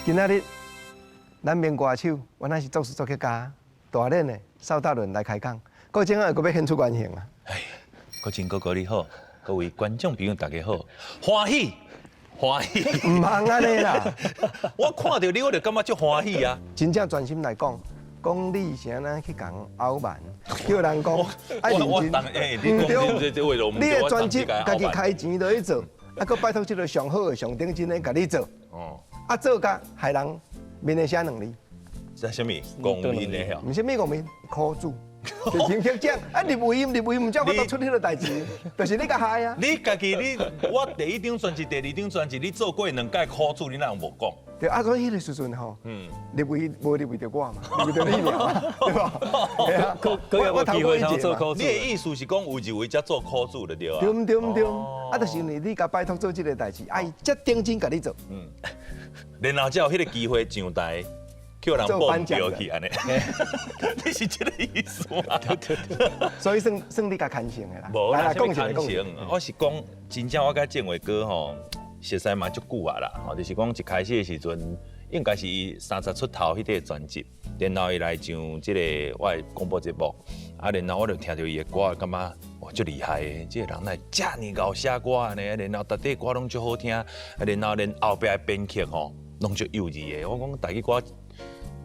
今仔日，咱名歌手，原来是作词作曲家大练的邵大伦来开讲，个正啊，佫要献出原形啊！哎，国真哥哥你好，各位观众朋友大家好，欢喜欢喜，唔通安尼啦！我看到你我就感觉足欢喜啊！真正专心来讲，讲你是安怎去讲拗慢，叫人讲爱认真。你讲这话都唔对，你的专辑家己开钱就去做。佫拜托即个上好的、上顶真的甲你做，哦，啊做甲害人面会写两字，这什么公民的吼？毋是咩讲面苦主。就金曲奖啊！立委员唔照我都出迄个代志，就是你甲害啊！你家己我第一张专辑、第二张专辑，你做过两届苦主，你哪有无讲？对啊，所以迄个时阵吼，立委无立委着我嘛，立委着你嘛，对吧？对啊，有机会想做苦主你的意思是讲有一位才做苦主的对啊？对唔对唔对？啊，就是因为你甲拜托做即个代志，啊，伊才定真甲你做。然后才有迄个机会上台。叫人报标去安尼，你是这个意思吗？所以算你甲牵成的啦。无啦，什么牵讲成？我是讲，真正我甲建伟哥吼，熟悉嘛足久啊啦，吼，就是讲一开始的时阵，应该是伊30出头迄个专辑，然后伊来上即个我的广播节目，啊，然后我就听到伊的歌，感觉哇，足厉害的，即个人来遮尔敖写歌安尼，然后逐块歌拢足好听，然后连后壁的编曲吼，拢足幼稚的。我讲大家歌。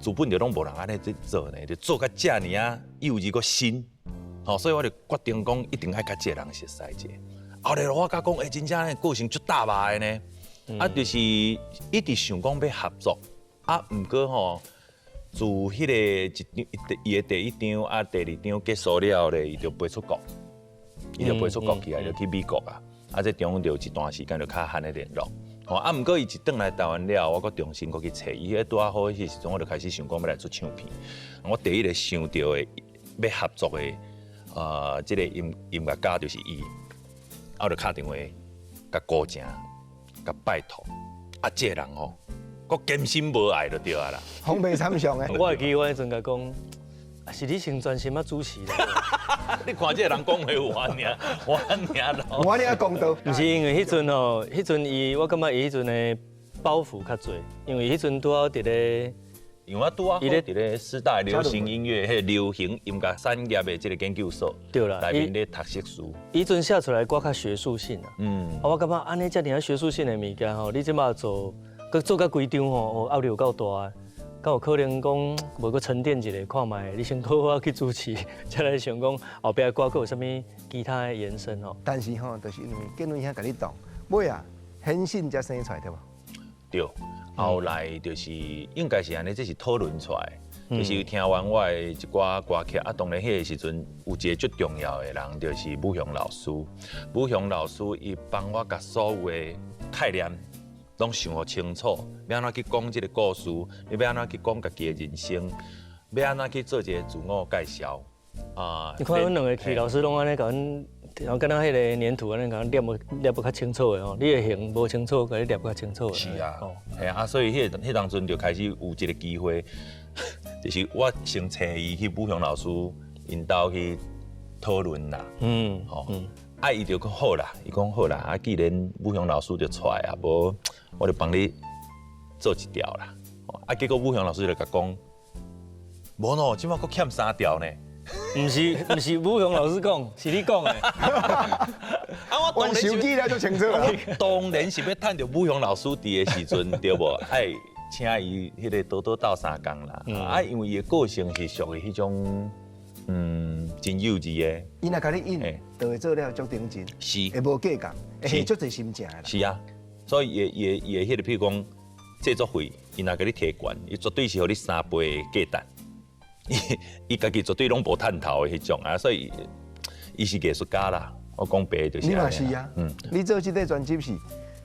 资本就拢无人安尼做呢，就做甲遮尔啊幼稚个新，吼，所以我就决定讲一定爱甲这个人熟悉者。后来我甲讲，真正呢个性足大把的呢，啊，就是一直想讲要合作，啊，毋过吼，自迄个伊的第一张啊、第二张结束了咧，伊就飞出国，伊就飞出国去啊，就去美国啊，啊，这中就一段时间就较罕的联络。啊，毋过伊一转来台湾了，我阁重新阁去找伊。迄拄啊好迄时阵，我就开始想讲要来做唱片。我第一个想到的要合作的，即个音乐家就是伊。我就打电话甲鼓正，甲拜托。啊，这个人吼，阁坚心无爱就对啊啦。风味参详的。我会记我迄阵甲讲，是你先专心啊主持啦。你看这个人讲话有完尔，完咯。我你啊公道。毋是因为迄阵吼，迄阵伊，我感觉伊迄阵的包袱较侪，因为迄阵拄好伫咧，因为我拄啊伫咧师大流行音乐、迄流行音乐产业的即个研究所，对啦，内面咧读硕士。伊阵写出来歌较学术性啊。我感觉安尼遮尔学术性的物件吼，你即马做，佮做甲规张吼，压力有够大的。敢有可能讲无搁沉淀一下，看卖你先好好去主持，再来想讲后壁歌有啥物其他的延伸哦。但是吼，就是因为建伟兄甲你动，尾啊，显信才生出来对无？对，后来就是应该是安尼，这是讨论出来，就是听完我的一寡歌曲啊，当然迄个时阵有一个最重要的人，就是武雄老师。武雄老师伊帮我甲所有的概念。拢想好清楚，要安怎去讲这个故事，你要安怎去讲家己的人生，要安怎去做一个自我介绍啊。你看阮两个去老师拢安尼甲阮，然后敢若迄个粘土安尼甲阮捏较清楚的吼，你的形无清楚，甲你捏较清楚的。是啊，系啊，所以迄当阵就开始有一个机会，就是我先找伊去武雄老师因兜去讨论啦。啊，伊就讲好啦，伊讲好啦，啊，既然武雄老师就出来啊，无我就帮你做一条啦。啊，结果武雄老师就甲讲，无喏，即摆佫欠3条呢。毋是武雄老师讲，是你讲的。啊，我手机了就清楚啦。当然是要趁着武雄老师伫的时阵，对无？爱请伊迄个多多斗3工啦。啊，因为伊的个性是属于迄种。真幼稚的。伊若甲你引，就会做了足认真，是，会无计较，会下足侪心情的啦。是啊，所以伊的迄个，譬如讲制作费，伊若甲你提悬，伊绝对是互你3倍的价值。伊家己绝对拢无趁头的迄种啊，所以伊是艺术家啦。我讲白就是。你嘛是啊，你做这个专辑是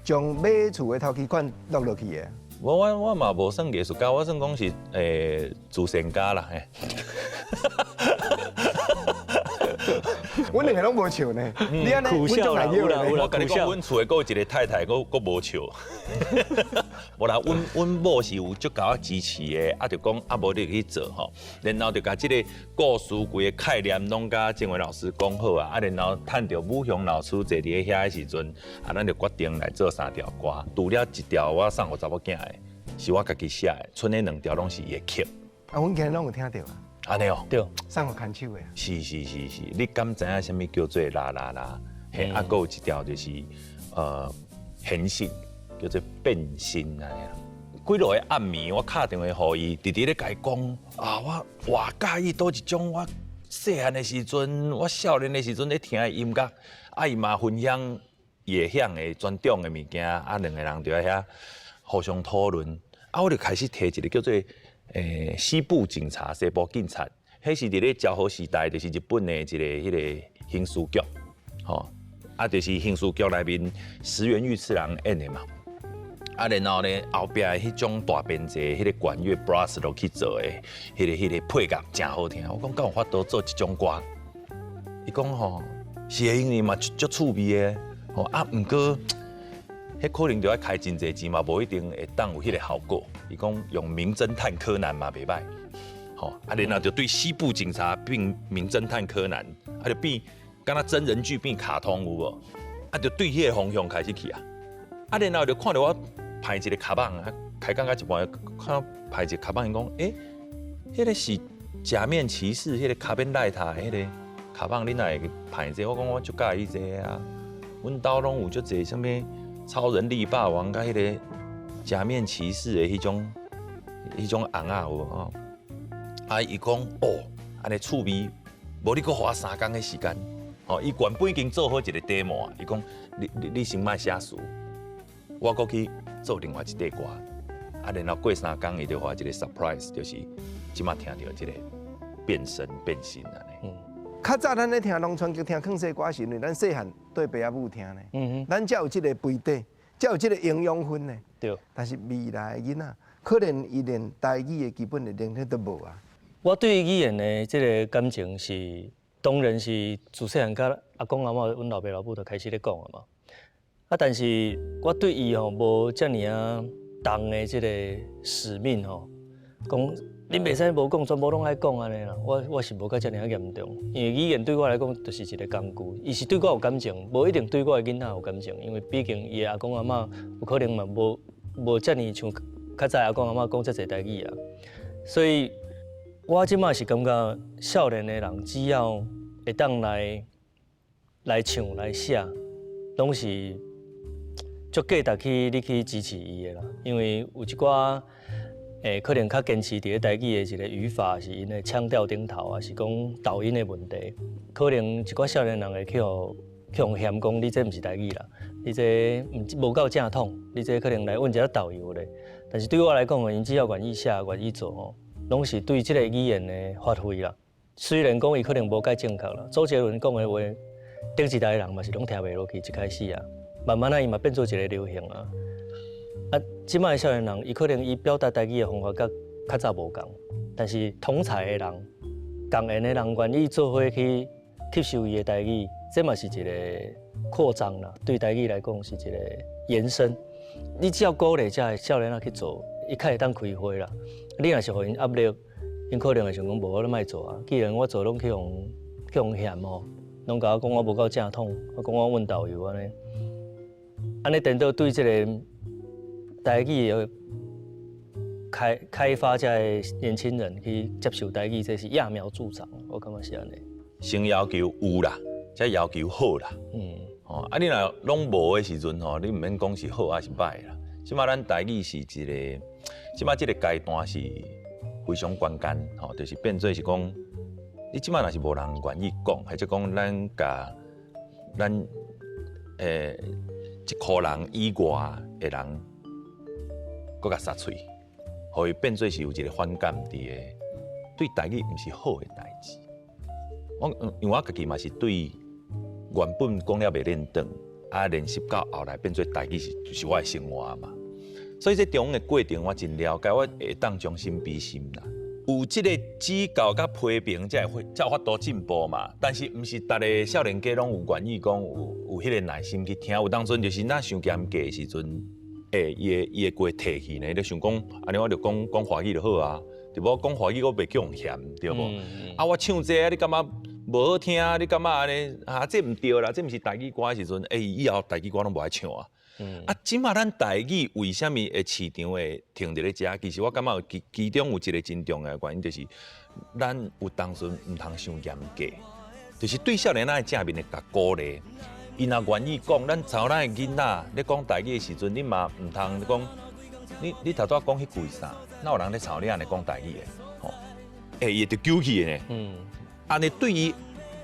将买厝的头期款落落去的。我嘛无算艺术家，我算讲是慈善家啦。阮两个拢无笑呢，你安尼苦笑啦，有啦。我甲你讲，阮厝的阁有一个太太，阁无笑。无啦，阮某是有足够支持的，啊，就讲啊，无你去做吼，然后就甲即个故事规个概念拢甲建伟老师讲好啊，然后趁着武雄老师坐伫遐的时阵，啊，咱就决定来做3条歌，除了1条我送互查某囝的，是我家己写的，剩的2条拢是伊的曲。啊，阮今日拢有听到啊。安尼哦，对，送互牵手的。是，你敢知影什么叫做啦啦啦？嘿，啊，阁有一条就是现实，叫做变心安尼啦。几落个暗暝，我打电话互伊，直直咧甲伊讲啊，我偌介意倒一种我细汉的时阵，我少年的时阵咧听的音乐，啊，伊嘛分享会晓的专长的物件，啊，两个人就在遐互相讨论。啊，我就开始提一个叫做西部警察、西部警察，迄是伫咧昭和时代，就是日本的一个迄个刑事局，吼，啊，就是刑事局内面石原裕次郎演的嘛。啊，然后呢，后壁迄种大编制，迄个管乐 brass 都去做的，迄个配乐真好听。我讲敢有法度做这种歌？伊讲吼，是会因为嘛足趣味的，吼啊，毋过，迄可能就要开真侪钱嘛，无一定会当有迄个效果。伊讲用名侦探柯南嘛袂歹，吼啊，然后就对西部警察变名侦探柯南，啊就变敢若真人剧变卡通有无？啊就对迄个方向开始去啊，啊然后就看到我。拍一个卡棒啊，开讲到一半，看到拍一个卡棒，伊讲，迄个是假面骑士，迄个卡边赖塔，迄个卡棒，恁哪会拍这？我讲我足介意这啊，阮兜拢有足侪什物超人力霸王，甲迄个假面骑士的迄种红啊有哦。啊，伊讲安尼趣味，无你阁花3工的时间，哦，伊原本已经做好一个 demo 啊，伊讲你先莫写词，我阁去。做另外一块歌，啊，然后过3工，伊就发一个 surprise， 就是即马听到即个变身变形安尼。较早咱咧听农村剧听抗世歌是因为咱细汉对爸阿母听呢，咱才有即个背底，才有即个营养分呢。对。但是未来的囡仔，可能伊连台语的基本的能力都无啊。我对语言的即个感情是，当然是自细汉甲阿公阿嬷、阮老爸老母就开始咧讲了嘛。啊，但是我对伊吼无遮尔啊重的即个使命吼，讲恁袂使无讲，全部拢爱讲安尼啦。我是无甲遮尔啊严重，因为语言对我来讲就是一个工具，伊是对我有感情，无一定对我的囡仔有感情，因为毕竟伊的阿公阿嬷有可能嘛无遮尔像较早阿公阿嬷讲遮侪台语啊，所以我即马是感觉少年的人只要会当来唱来写，拢是。足价值你去支持伊的啦，因为有一寡可能较坚持伫咧台语的一个语法是因的腔调顶头啊，是讲导音的问题，可能一寡少年人会去互嫌讲你这毋是台语啦，你这无够正统，你这可能来问一下导游咧。但是对我来讲，因只要愿意写、愿意做吼，拢是对即个语言的发挥啦。虽然讲伊可能无介正确啦，周杰伦讲的话，顶一代的人嘛是拢听袂落去，一开始啊。慢慢伊嘛变做一个流行啊！啊，即摆少年人，伊可能伊表达台语的方法甲较早无共，但是同才的人、共缘的人愿意做伙去吸收伊的台语，这嘛是一个扩张啦。对台语来讲是一个延伸。你只要鼓励遮少年仔去做，伊较会当开花啦。你若是互因压力，因可能会想讲无我都莫做啊。既然我做拢去用嫌吼，拢甲我讲我无够正统，我讲我问导游安尼。安尼等到对这个台语的开发，这年轻人去接受台语，这是揠苗助长。我感觉是安尼。先要求有啦，再要求好啦。啊，你若拢无的时阵吼，你毋免讲是好还是歹啦。即马咱台语是一个，即马这个阶段是非常关键，吼，就是变做是讲，你即马若是无人愿意讲，或者讲咱一箍人以外的人，搁甲杀喙，互伊变做是有一个反感伫个，对台语毋是好的代志。因为我家己嘛是对原本讲了袂练长，啊练习到后来变做台语就是我的生活嘛。所以这中的过程我真了解，我会当将心比心啦。有即个指教甲批评，才有法度进步嘛。但是毋是逐个少年家拢有愿意讲有迄个耐心去听。有当阵就是咱伤严格的时阵，伊的话提起呢，你想讲安尼我就讲华语就好啊，对无？讲华语我袂叫人嫌，对无？啊，我唱这你感觉无好听，你感觉安尼啊？这毋对啦，这毋是台语歌的时阵，以后台语歌拢无爱唱啊。啊，即马咱台语为虾米会市场会停伫咧遮？其实我感觉其中有一个真重要的原因，就是咱有当时毋通伤严格，就是对少年仔正面的甲鼓励。伊若愿意讲，咱朝咱的囡仔咧讲台语的时阵，你嘛毋通讲，你头拄讲迄句啥？哪有人咧朝你安尼讲台语的？吼，伊会着揪起的呢。安尼对于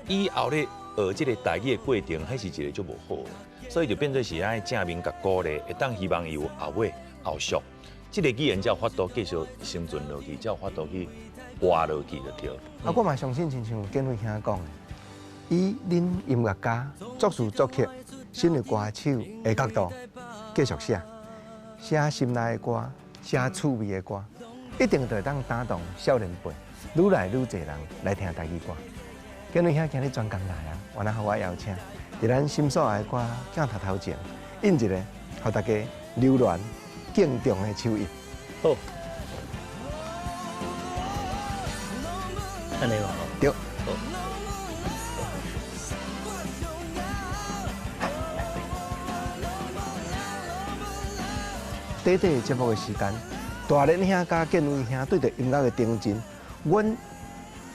以后咧学这个台语的过程，还是一个足无好的，所以就变做是爱正面甲鼓励，会当希望伊有后尾后续，这个语言才有法度继续生存落去，才有法度去活落去就对。啊，我嘛相信，亲像建伟兄讲的，以恁音乐家、作词作曲、新的歌手的角度继续写心内的歌，写趣味的歌，一定就会当打动少年辈，愈来愈侪人来听台语歌。建伟兄今日专工来啊，原来互我邀请，伫咱心所爱的歌镜头前，印一个，互大家流连敬重的手印。好，安尼嘛吼。对。好。短短的节目的时间，大连兄甲建伟兄对着音乐的顶真，阮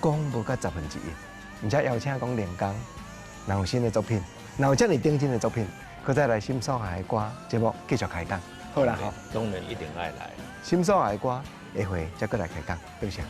讲无到1/10，而且邀请讲连工，若有新的作品，若有遮尔顶真的作品，佮再来心所爱的歌节目继续开讲。好啦，好，当然一定爱来。心所爱的歌下回再过来开讲，多谢。